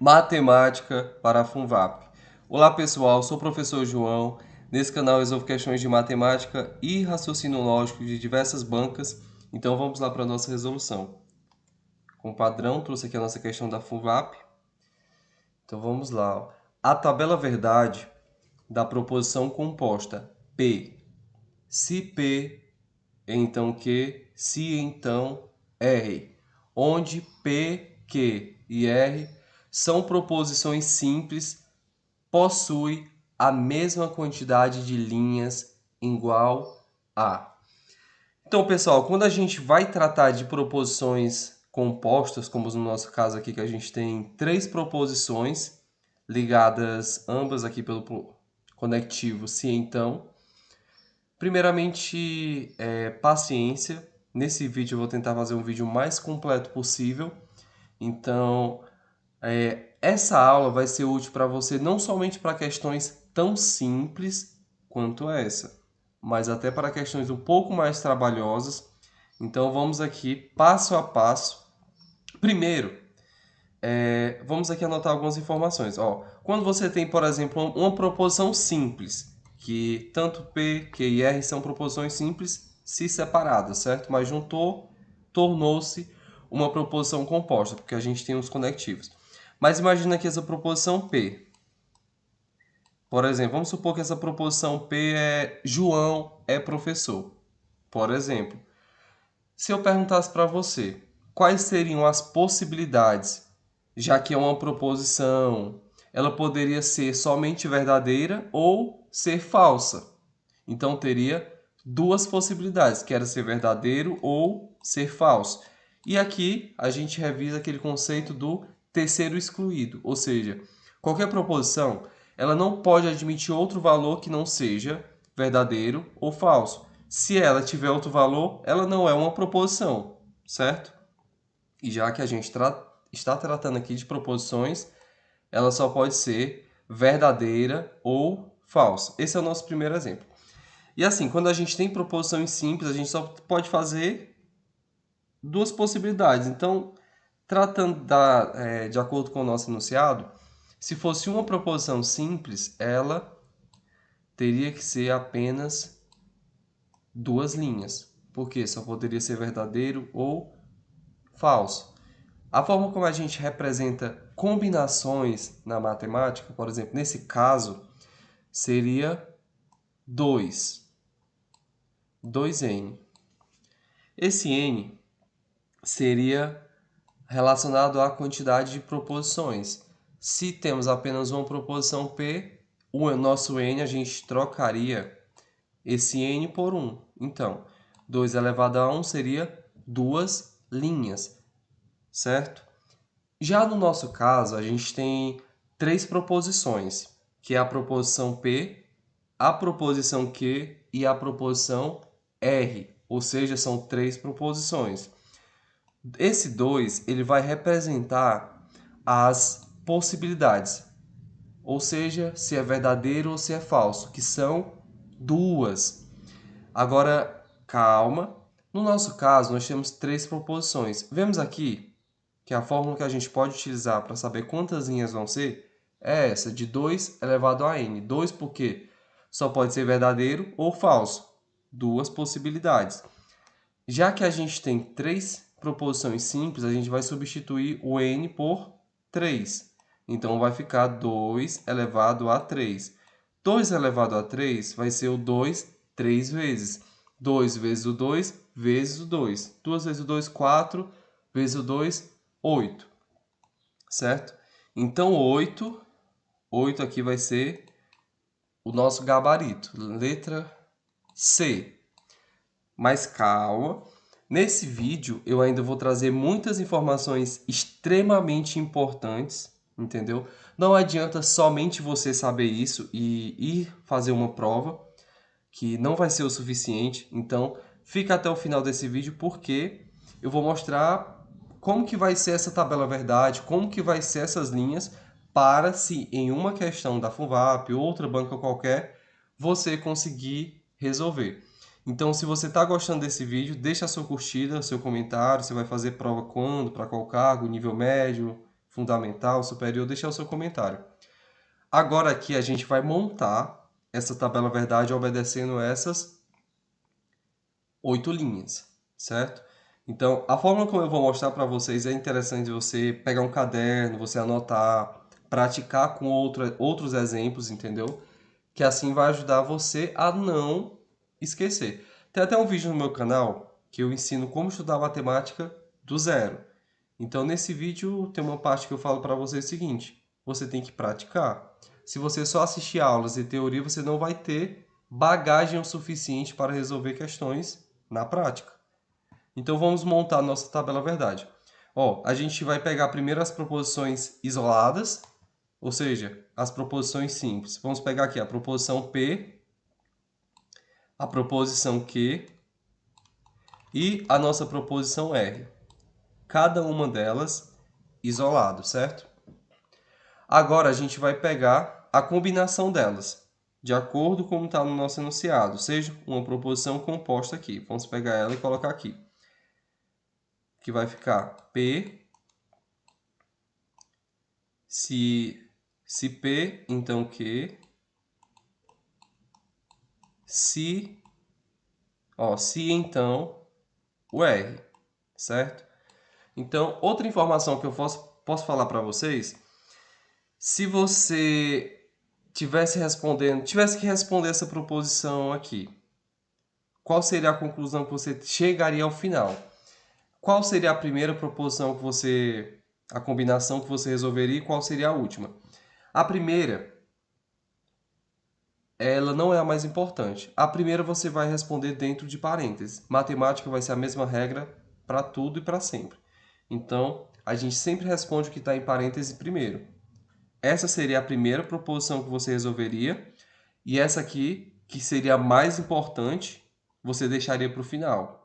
Matemática para a Funvap. Olá pessoal, sou o professor João. Nesse canal eu resolvo questões de matemática e raciocínio lógico de diversas bancas. Então vamos lá para a nossa resolução. Como padrão, trouxe aqui a nossa questão da Funvap. Então vamos lá. Ó. A tabela verdade da proposição composta P. Se P, então Q, se então R. Onde P, Q e R são proposições simples, possui a mesma quantidade de linhas igual a. Então, pessoal, quando a gente vai tratar de proposições compostas, como no nosso caso aqui, que a gente tem 3 proposições ligadas ambas aqui pelo conectivo se então. Primeiramente, paciência. Nesse vídeo eu vou tentar fazer um vídeo mais completo possível. Então, essa aula vai ser útil para você não somente para questões tão simples quanto essa, mas até para questões um pouco mais trabalhosas. Então vamos aqui passo a passo. Primeiro, vamos aqui anotar algumas informações. Ó, quando você tem, por exemplo, uma proposição simples, que tanto P, Q e R são proposições simples se separadas, certo? Mas juntou, tornou-se uma proposição composta, porque a gente tem os conectivos. Mas imagina que essa proposição P. Por exemplo, vamos supor que essa proposição P é João é professor. Por exemplo, se eu perguntasse para você quais seriam as possibilidades, já que é uma proposição, ela poderia ser somente verdadeira ou ser falsa. Então teria duas possibilidades, que era ser verdadeiro ou ser falso. E aqui a gente revisa aquele conceito do terceiro excluído, ou seja, qualquer proposição ela não pode admitir outro valor que não seja verdadeiro ou falso. Se ela tiver outro valor, ela não é uma proposição, certo? E já que a gente está tratando aqui de proposições, ela só pode ser verdadeira ou falsa. Esse é o nosso primeiro exemplo. E assim, quando a gente tem proposições simples, a gente só pode fazer duas possibilidades. Então, tratando de acordo com o nosso enunciado, se fosse uma proposição simples, ela teria que ser apenas duas linhas, porque só poderia ser verdadeiro ou falso. A forma como a gente representa combinações na matemática, por exemplo, nesse caso, seria 2n. Esse n seria relacionado à quantidade de proposições. Se temos apenas uma proposição P, o nosso n a gente trocaria esse n por 1. Então, 2 elevado a 1 seria duas linhas, certo? Já no nosso caso, a gente tem 3 proposições, que é a proposição P, a proposição Q e a proposição R, ou seja, são 3 proposições. Esse 2 ele vai representar as possibilidades, ou seja, se é verdadeiro ou se é falso, que são duas. Agora, calma. No nosso caso, nós temos 3 proposições. Vemos aqui que a fórmula que a gente pode utilizar para saber quantas linhas vão ser é essa, de 2 elevado a n. 2 porque só pode ser verdadeiro ou falso. Duas possibilidades. Já que a gente tem 3 proposições simples, a gente vai substituir o n por 3. Então, vai ficar 2 elevado a 3. 2 elevado a 3 vai ser o 2 3 vezes. 2 vezes o 2 vezes o 2. 2 vezes o 2, 4. Vezes o 2, 8. Certo? Então, 8 aqui vai ser o nosso gabarito. Letra C. Mas calma. Nesse vídeo, eu ainda vou trazer muitas informações extremamente importantes, entendeu? Não adianta somente você saber isso e ir fazer uma prova, que não vai ser o suficiente. Então, fica até o final desse vídeo, porque eu vou mostrar como que vai ser essa tabela verdade, como que vai ser essas linhas, para, se em uma questão da FUNVAP ou outra banca qualquer, você conseguir resolver. Então, se você está gostando desse vídeo, deixa a sua curtida, seu comentário, você vai fazer prova quando, para qual cargo, nível médio, fundamental, superior, deixa o seu comentário. Agora aqui a gente vai montar essa tabela verdade obedecendo essas 8 linhas, certo? Então, a forma como eu vou mostrar para vocês é interessante você pegar um caderno, você anotar, praticar com outros exemplos, entendeu? Que assim vai ajudar você a não esquecer. Tem até um vídeo no meu canal que eu ensino como estudar matemática do zero. Então, nesse vídeo tem uma parte que eu falo para você o seguinte: você tem que praticar. Se você só assistir aulas e teoria, você não vai ter bagagem o suficiente para resolver questões na prática. Então, vamos montar a nossa tabela verdade. Ó, a gente vai pegar primeiro as proposições isoladas, ou seja, as proposições simples. Vamos pegar aqui a proposição P, a proposição Q e a nossa proposição R. Cada uma delas isolado, certo? Agora a gente vai pegar a combinação delas, de acordo com como está no nosso enunciado, seja uma proposição composta aqui. Vamos pegar ela e colocar aqui. Que vai ficar P, se P, então Q, se então o R, certo? Então, outra informação que eu posso falar para vocês, se você tivesse que responder essa proposição aqui, qual seria a conclusão que você chegaria ao final? Qual seria a primeira proposição a combinação que você resolveria e qual seria a última? A primeira, ela não é a mais importante. A primeira você vai responder dentro de parênteses. Matemática vai ser a mesma regra para tudo e para sempre. Então, a gente sempre responde o que está em parênteses primeiro. Essa seria a primeira proposição que você resolveria. E essa aqui, que seria a mais importante, você deixaria para o final,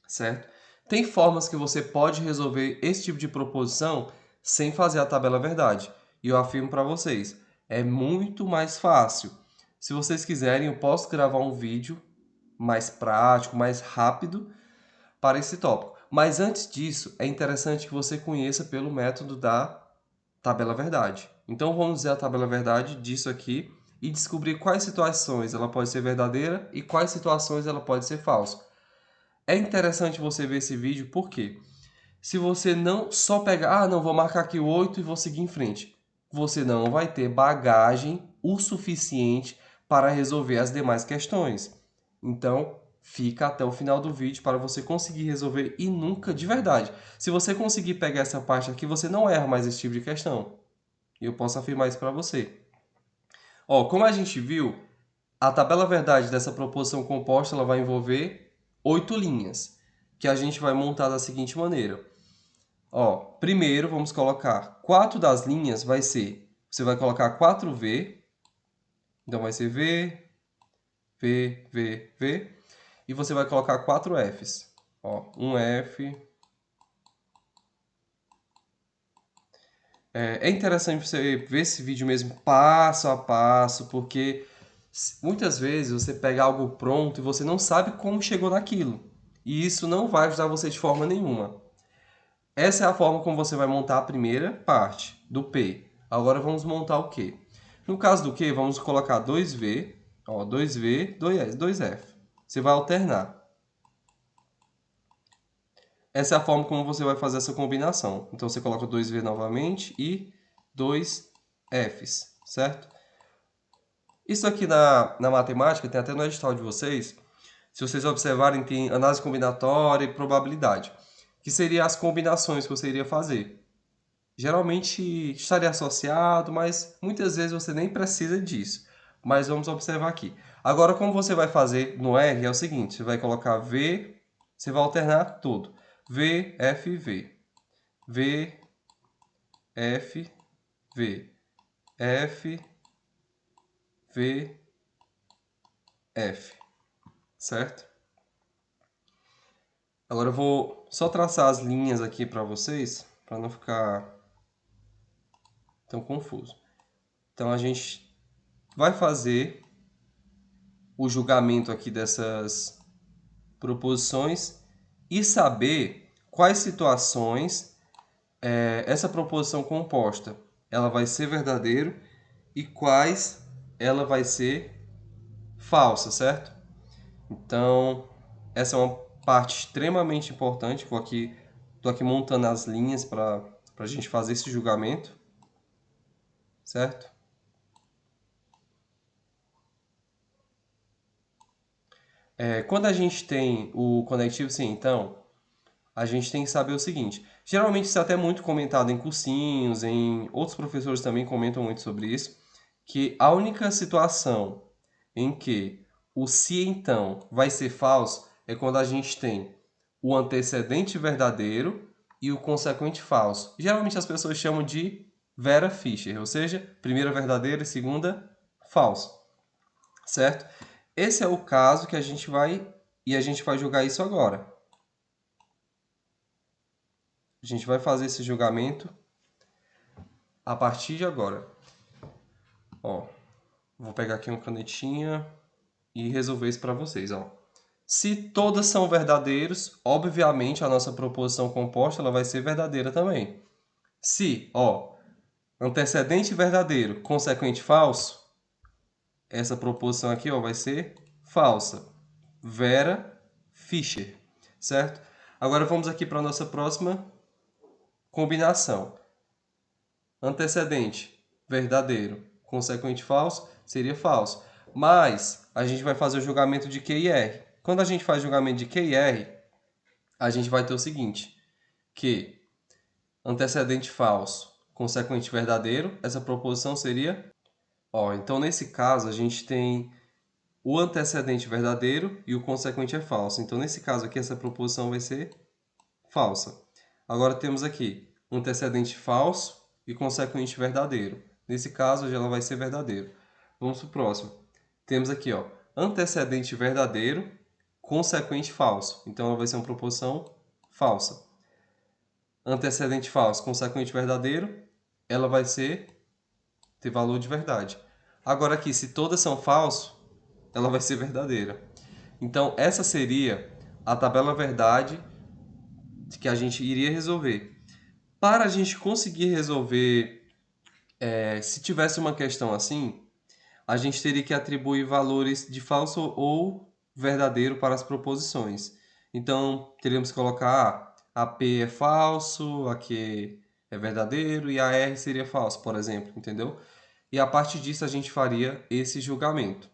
certo? Tem formas que você pode resolver esse tipo de proposição sem fazer a tabela verdade. E eu afirmo para vocês, é muito mais fácil. Se vocês quiserem, eu posso gravar um vídeo mais prático, mais rápido para esse tópico. Mas antes disso, é interessante que você conheça pelo método da tabela verdade. Então vamos usar a tabela verdade disso aqui e descobrir quais situações ela pode ser verdadeira e quais situações ela pode ser falsa. É interessante você ver esse vídeo porque se você não só pegar, não, vou marcar aqui o 8 e vou seguir em frente, você não vai ter bagagem o suficiente para resolver as demais questões. Então, fica até o final do vídeo para você conseguir resolver e nunca, de verdade. Se você conseguir pegar essa parte aqui, você não erra mais esse tipo de questão. E eu posso afirmar isso para você. Ó, como a gente viu, a tabela verdade dessa proposição composta ela vai envolver 8 linhas, que a gente vai montar da seguinte maneira. Ó, primeiro vamos colocar 4 das linhas, você vai colocar 4V, então vai ser V, V, V, V, e você vai colocar 4 Fs. Ó, um F. É interessante você ver esse vídeo mesmo passo a passo, porque muitas vezes você pega algo pronto e você não sabe como chegou naquilo. E isso não vai ajudar você de forma nenhuma. Essa é a forma como você vai montar a primeira parte do P. Agora vamos montar o Q. No caso do Q, vamos colocar 2V, ó, 2V, 2F. Você vai alternar. Essa é a forma como você vai fazer essa combinação. Então você coloca 2V novamente e 2Fs, certo? Isso aqui na matemática, tem até no edital de vocês, se vocês observarem, tem análise combinatória e probabilidade, que seriam as combinações que você iria fazer. Geralmente estaria associado, mas muitas vezes você nem precisa disso. Mas vamos observar aqui. Agora, como você vai fazer no R, é o seguinte, você vai colocar V, você vai alternar tudo. V, F, V. V, F, V. F, V, F. Certo? Agora eu vou só traçar as linhas aqui para vocês, para não ficar tão confuso. Então a gente vai fazer o julgamento aqui dessas proposições e saber quais situações essa proposição composta ela vai ser verdadeiro e quais ela vai ser falsa, certo? Então, essa é uma parte extremamente importante. Estou aqui montando as linhas para a gente fazer esse julgamento, certo? Quando a gente tem o conectivo sim, então, a gente tem que saber o seguinte. Geralmente isso é até muito comentado em cursinhos, outros professores também comentam muito sobre isso, que a única situação em que o se então vai ser falso é quando a gente tem o antecedente verdadeiro e o consequente falso. Geralmente as pessoas chamam de Vera Fischer, ou seja, primeira verdadeira e segunda falso, certo? Esse é o caso que a gente vai jogar isso agora. A gente vai fazer esse julgamento a partir de agora. Ó, vou pegar aqui uma canetinha e resolver isso para vocês, ó. Se todas são verdadeiros, obviamente a nossa proposição composta ela vai ser verdadeira também. Se, ó, antecedente verdadeiro, consequente falso, essa proposição aqui, ó, vai ser falsa. Vera Fischer, certo? Agora vamos aqui para a nossa próxima combinação. Antecedente verdadeiro, consequente falso, seria falso. Mas a gente vai fazer o julgamento de Q e R. Quando a gente faz o julgamento de Q e R, a gente vai ter o seguinte, que antecedente falso, consequente verdadeiro, essa proposição seria... Ó, então nesse caso a gente tem o antecedente verdadeiro e o consequente é falso. Então nesse caso aqui essa proposição vai ser falsa. Agora temos aqui antecedente falso e consequente verdadeiro. Nesse caso ela vai ser verdadeiro. Vamos para o próximo. Temos aqui, ó, antecedente verdadeiro, consequente falso. Então ela vai ser uma proposição falsa. Antecedente falso, consequente verdadeiro, ela vai ter valor de verdade. Agora aqui, se todas são falsos, ela vai ser verdadeira. Então essa seria a tabela verdade que a gente iria resolver. Para a gente conseguir resolver, se tivesse uma questão assim, a gente teria que atribuir valores de falso ou verdadeiro para as proposições. Então, teríamos que colocar a P é falso, a Q é verdadeiro e a R seria falso, por exemplo, entendeu? E a partir disso a gente faria esse julgamento.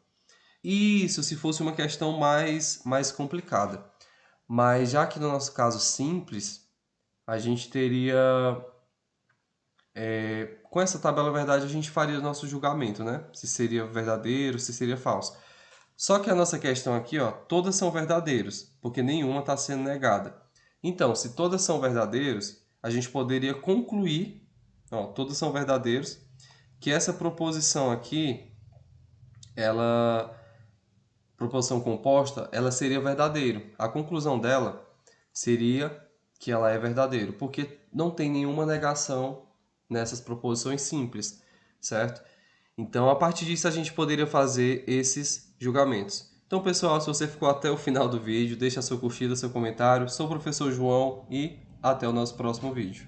Isso se fosse uma questão mais complicada. Mas já que no nosso caso simples, a gente teria... com essa tabela verdade a gente faria o nosso julgamento, né? Se seria verdadeiro, se seria falso. Só que a nossa questão aqui, ó, todas são verdadeiros, porque nenhuma está sendo negada. Então, se todas são verdadeiros, a gente poderia concluir, ó, todos são verdadeiros, que essa proposição aqui, proposição composta, ela seria verdadeiro. A conclusão dela seria que ela é verdadeiro, porque não tem nenhuma negação nessas proposições simples, certo? Então, a partir disso, a gente poderia fazer esses julgamentos. Então, pessoal, se você ficou até o final do vídeo, deixa sua curtida, seu comentário. Sou o professor João e até o nosso próximo vídeo.